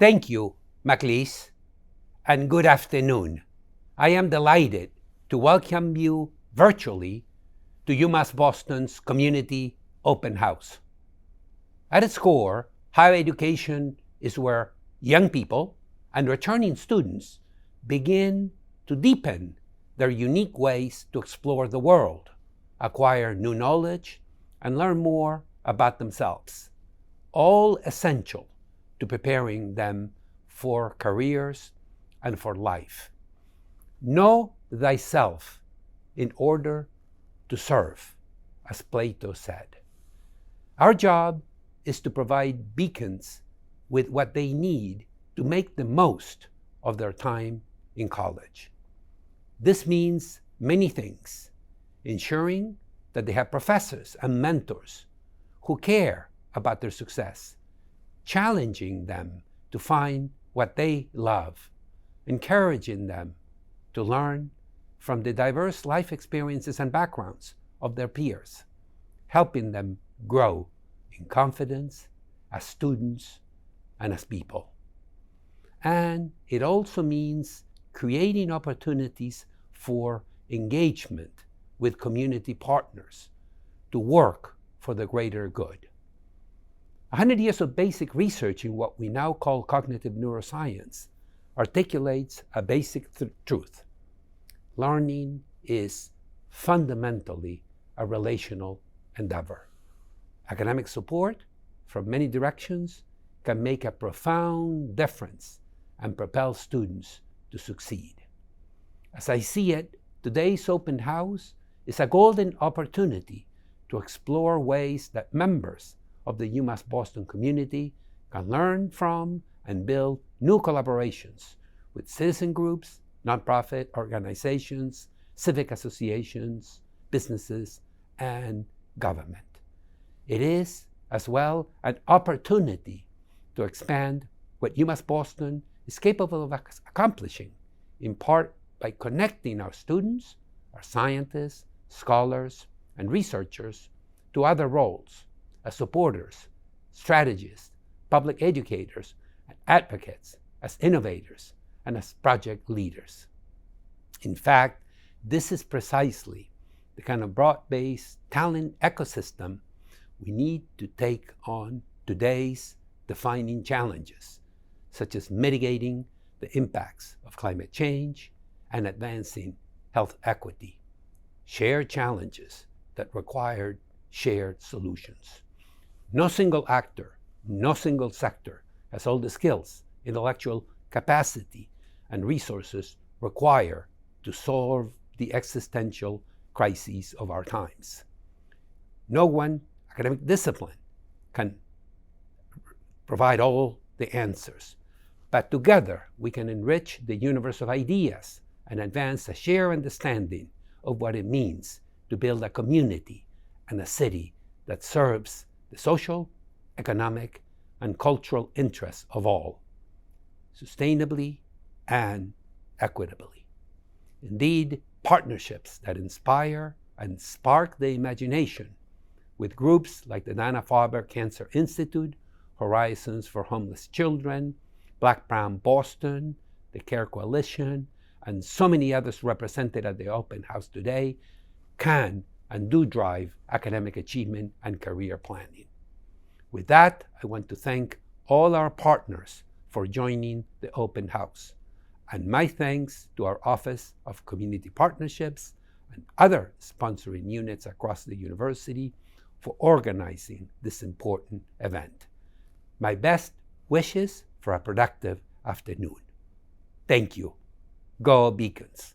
Thank you, Maclis, and good afternoon. I am delighted to welcome you virtually to UMass Boston's Community Open House. At its core, higher education is where young people and returning students begin to deepen their unique ways to explore the world, acquire new knowledge, and learn more about themselves, all essential to preparing them for careers and for life. Know thyself in order to serve, as Plato said. Our job is to provide beacons with what they need to make the most of their time in college. This means many things, ensuring that they have professors and mentors who care about their success, challenging them to find what they love, encouraging them to learn from the diverse life experiences and backgrounds of their peers, helping them grow in confidence as students and as people. And it also means creating opportunities for engagement with community partners to work for the greater good. 100 years of basic research in what we now call cognitive neuroscience articulates a basic truth. Learning is fundamentally a relational endeavor. Academic support from many directions can make a profound difference and propel students to succeed. As I see it, today's open house is a golden opportunity to explore ways that members of the UMass Boston community can learn from and build new collaborations with citizen groups, nonprofit organizations, civic associations, businesses, and government. It is, as well, an opportunity to expand what UMass Boston is capable of accomplishing, in part by connecting our students, our scientists, scholars, and researchers to other roles as supporters, strategists, public educators, and advocates, as innovators, and as project leaders. In fact, this is precisely the kind of broad-based talent ecosystem we need to take on today's defining challenges, such as mitigating the impacts of climate change and advancing health equity, shared challenges that require shared solutions. No single actor, no single sector has all the skills, intellectual capacity, and resources required to solve the existential crises of our times. No one academic discipline can provide all the answers, but together we can enrich the universe of ideas and advance a shared understanding of what it means to build a community and a city that serves the social, economic, and cultural interests of all, sustainably and equitably. Indeed, partnerships that inspire and spark the imagination with groups like the Dana-Farber Cancer Institute, Horizons for Homeless Children, Black Brown Boston, the CARE Coalition, and so many others represented at the open house today can and do drive academic achievement and career planning. With that, I want to thank all our partners for joining the open house, and my thanks to our Office of Community Partnerships and other sponsoring units across the university for organizing this important event. My best wishes for a productive afternoon. Thank you. Go Beacons.